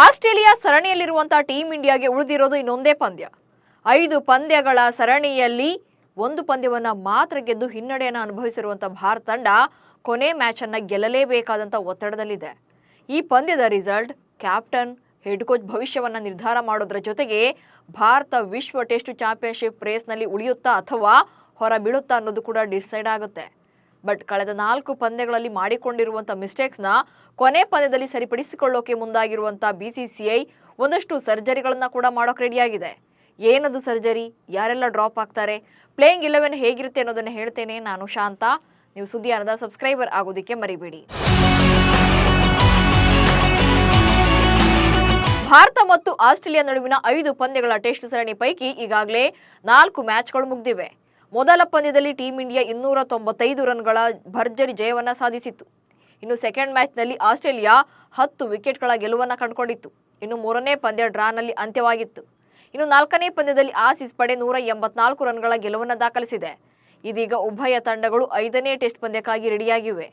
Australia ಸರಣಿಯಲ್ಲಿರುವಂತಹ team ಇಂಡಿಯಾಗೆ ಉಳಿದಿರೋದು ಇನ್ನೊಂದೇ ಪಂದ್ಯ. 5 ಪಂದ್ಯಗಳ ಸರಣಿಯಲ್ಲಿ 1 ಪಂದ್ಯವನ್ನ ಮಾತ್ರ ಗೆದ್ದು ಹಿನ್ನಡೆಯನ್ನು ಅನುಭವಿಸಿರುವಂತಹ ಭಾರತ ತಂಡ ಕೊನೆ ಮ್ಯಾಚ್ ಅನ್ನ ಗೆಲ್ಲಲೇಬೇಕಾದಂತ ಒತ್ತಡದಲ್ಲಿದೆ. ಈ ಪಂದ್ಯದ ರಿಸಲ್ಟ್ ಕ್ಯಾಪ್ಟನ್, ಹೆಡ್ ಕೋಚ್ ಭವಿಷ್ಯವನ್ನ ನಿರ್ಧಾರ ಮಾಡೋದ್ರ ಜೊತೆಗೆ ಭಾರತ ವಿಶ್ವ ಟೆಸ್ಟ್ ಚಾಂಪಿಯನ್ಶಿಪ್ ರೇಸ್ನಲ್ಲಿ ಉಳಿಯುತ್ತಾ ಅಥವಾ ಹೊರ ಬೀಳುತ್ತಾ ಅನ್ನೋದು ಕೂಡ ಡಿಸೈಡ್ ಆಗುತ್ತೆ. ಬಟ್ ಕಳೆದ 4 ಪಂದ್ಯಗಳಲ್ಲಿ ಮಾಡಿಕೊಂಡಿರುವಂಥ ಮಿಸ್ಟೇಕ್ಸ್ನ ಕೊನೆ ಪಂದ್ಯದಲ್ಲಿ ಸರಿಪಡಿಸಿಕೊಳ್ಳೋಕೆ ಮುಂದಾಗಿರುವಂಥ BCCI ಒಂದಷ್ಟು ಸರ್ಜರಿಗಳನ್ನ ಕೂಡ ಮಾಡೋಕೆ ರೆಡಿಯಾಗಿದೆ. ಏನದು ಸರ್ಜರಿ, ಯಾರೆಲ್ಲ ಡ್ರಾಪ್ ಆಗ್ತಾರೆ, ಪ್ಲೇಯಿಂಗ್ 11 ಹೇಗಿರುತ್ತೆ ಅನ್ನೋದನ್ನ ಹೇಳ್ತೇನೆ. ನಾನು ಶಾಂತ. ನೀವು ಸುದ್ದಿಯಾನದ ಸಬ್ಸ್ಕ್ರೈಬರ್ ಆಗೋದಕ್ಕೆ ಮರಿಬೇಡಿ. ಭಾರತ ಮತ್ತು ಆಸ್ಟ್ರೇಲಿಯಾ ನಡುವಿನ 5 ಪಂದ್ಯಗಳ ಟೆಸ್ಟ್ ಸರಣಿ ಪೈಕಿ ಈಗಾಗಲೇ 4 ಮ್ಯಾಚ್ಗಳು ಮುಗಿದಿವೆ. ಮೊದಲ ಪಂದ್ಯದಲ್ಲಿ ಟೀಂ ಇಂಡಿಯಾ 295 ರನ್ಗಳ ಭರ್ಜರಿ ಜಯವನ್ನ ಸಾಧಿಸಿತ್ತು. ಇನ್ನು ಸೆಕೆಂಡ್ ಮ್ಯಾಚ್ನಲ್ಲಿ ಆಸ್ಟ್ರೇಲಿಯಾ 10 ವಿಕೆಟ್ಗಳ ಗೆಲುವನ್ನು ಕಂಡುಕೊಂಡಿತ್ತು. ಇನ್ನು 3ನೇ ಪಂದ್ಯ ಡ್ರಾನಲ್ಲಿ ಅಂತ್ಯವಾಗಿತ್ತು. ಇನ್ನು 4ನೇ ಪಂದ್ಯದಲ್ಲಿ ಆಸೀಸ್ ಪಡೆ 184 ರನ್ಗಳ ಗೆಲುವನ್ನು ದಾಖಲಿಸಿದೆ. ಇದೀಗ ಉಭಯ ತಂಡಗಳು 5ನೇ ಟೆಸ್ಟ್ ಪಂದ್ಯಕ್ಕಾಗಿ ರೆಡಿಯಾಗಿವೆ.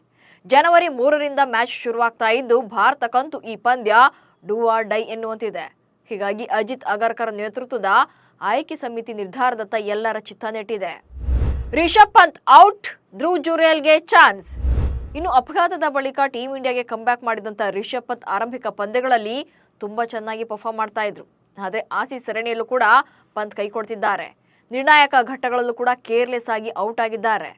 ಜನವರಿ 3ರಿಂದ ಮ್ಯಾಚ್ ಶುರುವಾಗ್ತಾ ಇದ್ದು ಭಾರತಕ್ಕಂತೂ ಈ ಪಂದ್ಯ ಡೂ ಆರ್ ಡೈ ಎನ್ನುವಂತಿದೆ. ಹೀಗಾಗಿ ಅಜಿತ್ ಅಗರ್ಕರ್ ನೇತೃತ್ವದ ಆಯ್ಕೆ ಸಮಿತಿ ನಿರ್ಧಾರದತ್ತ ಎಲ್ಲರ ಚಿತ್ತ ನೆಟ್ಟಿದೆ. ರಿಷಬ್ ಪಂತ್ ಔಟ್, ಧ್ರುವ್ ಜುರೇಲ್ಗೆ ಚಾನ್ಸ್. ಇನ್ನು ಅಪಘಾತದ ಬಳಿಕ ಟೀಂ ಇಂಡಿಯಾಗೆ ಕಂಬ್ಯಾಕ್ ಮಾಡಿದಂತ ರಿಷಬ್ ಪಂತ್ ಆರಂಭಿಕ ಪಂದ್ಯಗಳಲ್ಲಿ ತುಂಬಾ ಚೆನ್ನಾಗಿ ಪರ್ಫಾರ್ಮ್ ಮಾಡ್ತಾ ಇದ್ರು. ಆದರೆ ಆಸೀಸ್ ಸರಣಿಯಲ್ಲೂ ಕೂಡ ಪಂತ್ ಕೈ ಕೊಡ್ತಿದ್ದಾರೆ. ನಿರ್ಣಾಯಕ ಘಟ್ಟಗಳಲ್ಲೂ ಕೂಡ ಕೇರ್ಲೆಸ್ ಆಗಿ ಔಟ್ ಆಗಿದ್ದಾರೆ.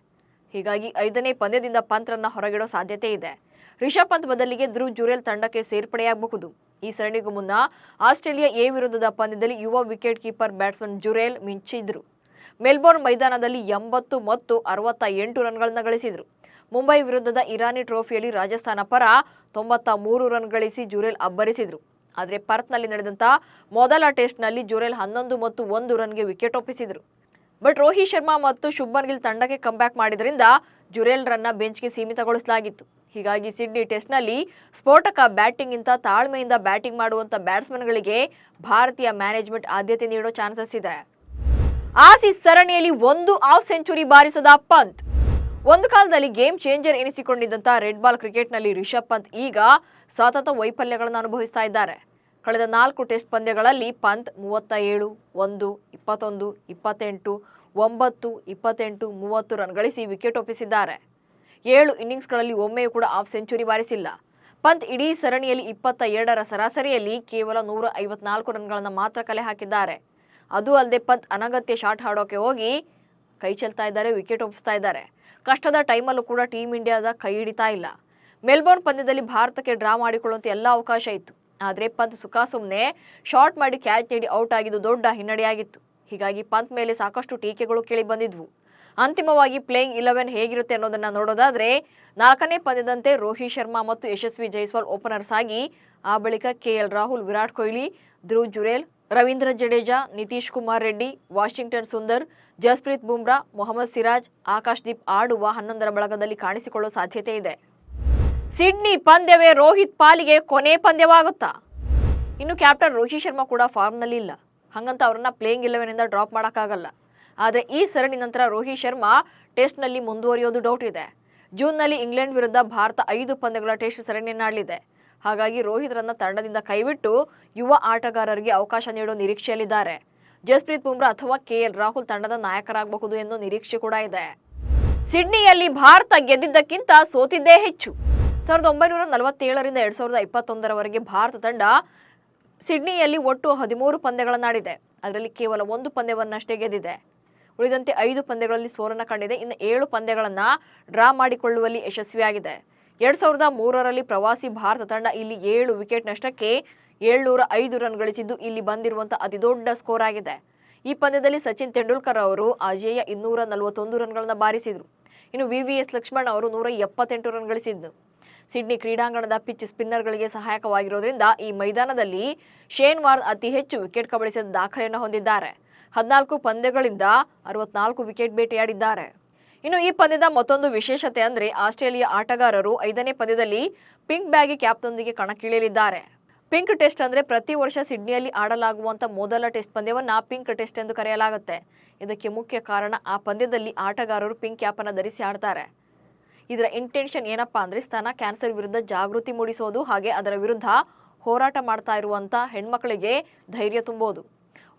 ಹೀಗಾಗಿ 5ನೇ ಪಂದ್ಯದಿಂದ ಪಂತ್ರನ್ನ ಹೊರಗಿಡೋ ಸಾಧ್ಯತೆ ಇದೆ. ರಿಷಬ್ ಪಂತ್ ಬದಲಿಗೆ ಧ್ರುವ್ ಜುರೇಲ್ ತಂಡಕ್ಕೆ ಸೇರ್ಪಡೆಯಾಗಬಹುದು. ಈ ಸರಣಿಗೂ ಮುನ್ನ ಆಸ್ಟ್ರೇಲಿಯಾ ಎ ವಿರುದ್ಧದ ಪಂದ್ಯದಲ್ಲಿ ಯುವ ವಿಕೆಟ್ ಕೀಪರ್ ಬ್ಯಾಟ್ಸ್ಮನ್ ಜುರೇಲ್ ಮಿಂಚಿದ್ರು. ಮೆಲ್ಬೋರ್ನ್ ಮೈದಾನದಲ್ಲಿ 80 ಮತ್ತು 68 ರನ್ಗಳನ್ನ ಗಳಿಸಿದ್ರು. ಮುಂಬೈ ವಿರುದ್ಧದ ಇರಾನಿ ಟ್ರೋಫಿಯಲ್ಲಿ ರಾಜಸ್ಥಾನ ಪರ 93 ರನ್ ಗಳಿಸಿ ಜುರೇಲ್ ಅಬ್ಬರಿಸಿದ್ರು. ಆದರೆ ಪರ್ತ್ನಲ್ಲಿ ನಡೆದಂತ ಮೊದಲ ಟೆಸ್ಟ್ನಲ್ಲಿ ಜುರೇಲ್ 11 ಮತ್ತು 1 ರನ್ಗೆ ವಿಕೆಟ್ ಒಪ್ಪಿಸಿದ್ರು. ಬಟ್ ರೋಹಿತ್ ಶರ್ಮಾ ಮತ್ತು ಶುಭ್ಮನ್ ಗಿಲ್ ತಂಡಕ್ಕೆ ಕಂಬ್ಯಾಕ್ ಮಾಡಿದ್ರಿಂದ ಜುರೇಲ್ ರನ್ನ ಬೆಂಚ್ಗೆ ಸೀಮಿತಗೊಳಿಸಲಾಗಿತ್ತು. ಹೀಗಾಗಿ ಸಿಡ್ನಿ ಟೆಸ್ಟ್ನಲ್ಲಿ ಸ್ಫೋಟಕ ಬ್ಯಾಟಿಂಗ್ ಇಂತ ತಾಳ್ಮೆಯಿಂದ ಬ್ಯಾಟಿಂಗ್ ಮಾಡುವಂತ ಬ್ಯಾಟ್ಸ್ಮನ್ಗಳಿಗೆ ಭಾರತೀಯ ಮ್ಯಾನೇಜ್ಮೆಂಟ್ ಆದ್ಯತೆ ನೀಡೋ ಚಾನ್ಸಸ್ ಇದೆ. ಆಸೀಸ್ ಸರಣಿಯಲ್ಲಿ 1 ಆಫ್ ಸೆಂಚುರಿ ಬಾರಿಸದ ಪಂತ್. ಒಂದು ಕಾಲದಲ್ಲಿ ಗೇಮ್ ಚೇಂಜರ್ ಎನಿಸಿಕೊಂಡಿದ್ದಂತ ರೆಡ್ ಬಾಲ್ ಕ್ರಿಕೆಟ್ನಲ್ಲಿ ರಿಷಬ್ ಪಂತ್ ಈಗ ಸತತ ವೈಫಲ್ಯಗಳನ್ನು ಅನುಭವಿಸ್ತಾ ಇದ್ದಾರೆ. ಕಳೆದ 4 ಟೆಸ್ಟ್ ಪಂದ್ಯಗಳಲ್ಲಿ ಪಂತ್ 37, 1, 21, 28, 9, 28, 30 ರನ್ ಗಳಿಸಿ ವಿಕೆಟ್ ಒಪ್ಪಿಸಿದ್ದಾರೆ. 7 ಇನ್ನಿಂಗ್ಸ್ಗಳಲ್ಲಿ ಒಮ್ಮೆಯೂ ಕೂಡ ಆಫ್ ಸೆಂಚುರಿ ಬಾರಿಸಿಲ್ಲ. ಪಂತ್ ಇಡೀ ಸರಣಿಯಲ್ಲಿ 22ರ ಸರಾಸರಿಯಲ್ಲಿ ಕೇವಲ 154 ರನ್ಗಳನ್ನು ಮಾತ್ರ ಕಲೆ ಹಾಕಿದ್ದಾರೆ. ಅದು ಅಲ್ಲದೆ ಪಂತ್ ಅನಗತ್ಯ ಶಾಟ್ ಆಡೋಕೆ ಹೋಗಿ ಕೈ ಚೆಲ್ತಾ ಇದ್ದಾರೆ, ವಿಕೆಟ್ ಒಪ್ಪಿಸ್ತಾ ಇದ್ದಾರೆ. ಕಷ್ಟದ ಟೈಮಲ್ಲೂ ಕೂಡ ಟೀಂ ಇಂಡಿಯಾದ ಕೈ ಹಿಡಿತಾ ಇಲ್ಲ. ಮೆಲ್ಬೋರ್ನ್ ಪಂದ್ಯದಲ್ಲಿ ಭಾರತಕ್ಕೆ ಡ್ರಾ ಮಾಡಿಕೊಳ್ಳುವಂತ ಎಲ್ಲ ಅವಕಾಶ ಇತ್ತು. ಆದರೆ ಪಂತ್ ಸುಮ್ಮನೆ ಶಾಟ್ ಮಾಡಿ ಕ್ಯಾಚ್ ನೀಡಿ ಔಟ್ ಆಗಿದ್ದು ದೊಡ್ಡ ಹಿನ್ನಡೆಯಾಗಿತ್ತು. ಹೀಗಾಗಿ ಪಂತ್ ಮೇಲೆ ಸಾಕಷ್ಟು ಟೀಕೆಗಳು ಕೇಳಿ ಬಂದಿದ್ವು. ಅಂತಿಮವಾಗಿ ಪ್ಲೇಯಿಂಗ್ 11 ಹೇಗಿರುತ್ತೆ ಅನ್ನೋದನ್ನ ನೋಡೋದಾದ್ರೆ 4ನೇ ಪಂದ್ಯದಂತೆ ರೋಹಿತ್ ಶರ್ಮಾ ಮತ್ತು ಯಶಸ್ವಿ ಜೈಸ್ವಾಲ್ ಓಪನರ್ಸ್ ಆಗಿ, ಆ ಬಳಿಕ KL ರಾಹುಲ್, ವಿರಾಟ್ ಕೊಹ್ಲಿ, ಧ್ರುವ್ ಜುರೇಲ್, ರವೀಂದ್ರ ಜಡೇಜಾ, ನಿತೀಶ್ ಕುಮಾರ್ ರೆಡ್ಡಿ, ವಾಷಿಂಗ್ಟನ್ ಸುಂದರ್, ಜಸ್ಪ್ರೀತ್ ಬುಮ್ರಾ, ಮೊಹಮ್ಮದ್ ಸಿರಾಜ್, ಆಕಾಶ್ ದೀಪ್ ಆಡುವ 11ರ ಬಳಗದಲ್ಲಿ ಕಾಣಿಸಿಕೊಳ್ಳುವ ಸಾಧ್ಯತೆ ಇದೆ. ಸಿಡ್ನಿ ಪಂದ್ಯವೇ ರೋಹಿತ್ ಪಾಲಿಗೆ ಕೊನೆ ಪಂದ್ಯವಾಗುತ್ತಾ? ಇನ್ನು ಕ್ಯಾಪ್ಟನ್ ರೋಹಿತ್ ಶರ್ಮಾ ಕೂಡ ಫಾರ್ಮ್ನಲ್ಲಿ ಇಲ್ಲ. ಹಾಗಂತ ಅವರನ್ನ ಪ್ಲೇಯಿಂಗ್ 11 ಇಂದ ಡ್ರಾಪ್ ಮಾಡೋಕ್ಕಾಗಲ್ಲ. ಆದರೆ ಈ ಸರಣಿ ನಂತರ ರೋಹಿತ್ ಶರ್ಮಾ ಟೆಸ್ಟ್ನಲ್ಲಿ ಮುಂದುವರಿಯೋದು ಡೌಟ್ ಇದೆ. ಜೂನ್ನಲ್ಲಿ ಇಂಗ್ಲೆಂಡ್ ವಿರುದ್ಧ ಭಾರತ 5 ಪಂದ್ಯಗಳ ಟೆಸ್ಟ್ ಸರಣಿಯನ್ನಾಡಲಿದೆ. ಹಾಗಾಗಿ ರೋಹಿತ್ ರನ್ನ ತಂಡದಿಂದ ಕೈಬಿಟ್ಟು ಯುವ ಆಟಗಾರರಿಗೆ ಅವಕಾಶ ನೀಡೋ ನಿರೀಕ್ಷೆಯಲ್ಲಿದ್ದಾರೆ. ಜಸ್ಪ್ರೀತ್ ಬುಮ್ರಾ ಅಥವಾ KL ರಾಹುಲ್ ತಂಡದ ನಾಯಕರಾಗಬಹುದು ಎನ್ನೋ ನಿರೀಕ್ಷೆ ಕೂಡ ಇದೆ. ಸಿಡ್ನಿಯಲ್ಲಿ ಭಾರತ ಗೆದ್ದಿದ್ದಕ್ಕಿಂತ ಸೋತಿದ್ದೇ ಹೆಚ್ಚು. 1947ರಿಂದ 2021ರವರೆಗೆ ಭಾರತ ತಂಡ ಸಿಡ್ನಿಯಲ್ಲಿ ಒಟ್ಟು 13 ಪಂದ್ಯಗಳನ್ನಾಡಿದೆ. ಅದರಲ್ಲಿ ಕೇವಲ 1 ಪಂದ್ಯವನ್ನಷ್ಟೇ ಗೆದ್ದಿದೆ. ಉಳಿದಂತೆ 5 ಪಂದ್ಯಗಳಲ್ಲಿ ಸೋಲನ್ನ ಕಂಡಿದೆ. ಇನ್ನು 7 ಪಂದ್ಯಗಳನ್ನ ಡ್ರಾ ಮಾಡಿಕೊಳ್ಳುವಲ್ಲಿ ಯಶಸ್ವಿಯಾಗಿದೆ. 2003ರಲ್ಲಿ ಪ್ರವಾಸಿ ಭಾರತ ತಂಡ ಇಲ್ಲಿ 7 ವಿಕೆಟ್ ನಷ್ಟಕ್ಕೆ 705 ರನ್ ಗಳಿಸಿದ್ದು ಇಲ್ಲಿ ಬಂದಿರುವಂತಹ ಅತಿ ದೊಡ್ಡ ಸ್ಕೋರ್ ಆಗಿದೆ. ಈ ಪಂದ್ಯದಲ್ಲಿ ಸಚಿನ್ ತೆಂಡೂಲ್ಕರ್ ಅವರು ಅಜೇಯ 241 ರನ್ಗಳನ್ನ ಬಾರಿಸಿದ್ರು. ಇನ್ನು VVS ಲಕ್ಷ್ಮಣ್ ಅವರು 178 ರನ್ ಗಳಿಸಿದ್ದು. ಸಿಡ್ನಿ ಕ್ರೀಡಾಂಗಣದ ಪಿಚ್ ಸ್ಪಿನ್ನರ್ಗಳಿಗೆ ಸಹಾಯಕವಾಗಿರೋದ್ರಿಂದ ಈ ಮೈದಾನದಲ್ಲಿ ಶೇನ್ ವಾರ್ನ್ ಅತಿ ಹೆಚ್ಚು ವಿಕೆಟ್ ಕಬಳಿಸಿದ ದಾಖಲೆಯನ್ನು ಹೊಂದಿದ್ದಾರೆ. 14 ಪಂದ್ಯಗಳಿಂದ 64 ವಿಕೆಟ್ ಬೇಟೆಯಾಡಿದ್ದಾರೆ. ಇನ್ನು ಈ ಪಂದ್ಯದ ಮತ್ತೊಂದು ವಿಶೇಷತೆ ಅಂದ್ರೆ ಆಸ್ಟ್ರೇಲಿಯಾ ಆಟಗಾರರು 5ನೇ ಪಂದ್ಯದಲ್ಲಿ ಪಿಂಕ್ ಬ್ಯಾಗಿ ಕ್ಯಾಪ್ನೊಂದಿಗೆ ಕಣಕ್ಕಿಳಿಯಲಿದ್ದಾರೆ. ಪಿಂಕ್ ಟೆಸ್ಟ್ ಅಂದ್ರೆ ಪ್ರತಿ ವರ್ಷ ಸಿಡ್ನಿಯಲ್ಲಿ ಆಡಲಾಗುವಂತ ಮೊದಲ ಟೆಸ್ಟ್ ಪಂದ್ಯವನ್ನ ಪಿಂಕ್ ಟೆಸ್ಟ್ ಎಂದು ಕರೆಯಲಾಗುತ್ತೆ. ಇದಕ್ಕೆ ಮುಖ್ಯ ಕಾರಣ ಆ ಪಂದ್ಯದಲ್ಲಿ ಆಟಗಾರರು ಪಿಂಕ್ ಕ್ಯಾಪ್ ಅನ್ನು ಧರಿಸಿ ಆಡ್ತಾರೆ. ಇದರ ಇಂಟೆನ್ಷನ್ ಏನಪ್ಪಾ ಅಂದ್ರೆ ಸ್ತನ ಕ್ಯಾನ್ಸರ್ ವಿರುದ್ಧ ಜಾಗೃತಿ ಮೂಡಿಸೋದು, ಹಾಗೆ ಅದರ ವಿರುದ್ಧ ಹೋರಾಟ ಮಾಡ್ತಾ ಇರುವಂತ ಹೆಣ್ಮಕ್ಳಿಗೆ ಧೈರ್ಯ ತುಂಬೋದು.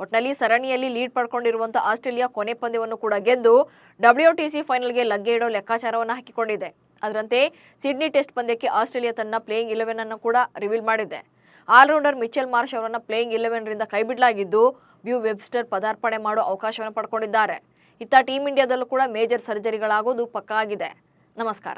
ಒಟ್ನಲ್ಲಿ ಸರಣಿಯಲ್ಲಿ ಲೀಡ್ ಪಡ್ಕೊಂಡಿರುವಂತ ಆಸ್ಟ್ರೇಲಿಯಾ ಕೊನೆ ಪಂದ್ಯವನ್ನು ಕೂಡ ಗೆದ್ದು WTC ಫೈನಲ್ಗೆ ಲಗ್ಗೆ ಇಡೋ ಲೆಕ್ಕಾಚಾರವನ್ನು ಹಾಕಿಕೊಂಡಿದೆ. ಅದರಂತೆ ಸಿಡ್ನಿ ಟೆಸ್ಟ್ ಪಂದ್ಯಕ್ಕೆ ಆಸ್ಟ್ರೇಲಿಯಾ ತನ್ನ ಪ್ಲೇಯಿಂಗ್ 11 ಅನ್ನು ಕೂಡ ರಿವೀಲ್ ಮಾಡಿದೆ. ಆಲ್ರೌಂಡರ್ ಮಿಚೆಲ್ ಮಾರ್ಷ್ ಅವರನ್ನ ಪ್ಲೇಯಿಂಗ್ 11 ರಿಂದ ಕೈಬಿಡಲಾಗಿದ್ದು ಬ್ಯೂ ವೆಬ್ಸ್ಟರ್ ಪದಾರ್ಪಣೆ ಮಾಡೋ ಅವಕಾಶವನ್ನು ಪಡ್ಕೊಂಡಿದ್ದಾರೆ. ಇತ್ತ ಟೀಂ ಇಂಡಿಯಾದಲ್ಲೂ ಕೂಡ ಮೇಜರ್ ಸರ್ಜರಿಗಳಾಗೋದು ಪಕ್ಕಾ ಆಗಿದೆ. ನಮಸ್ಕಾರ.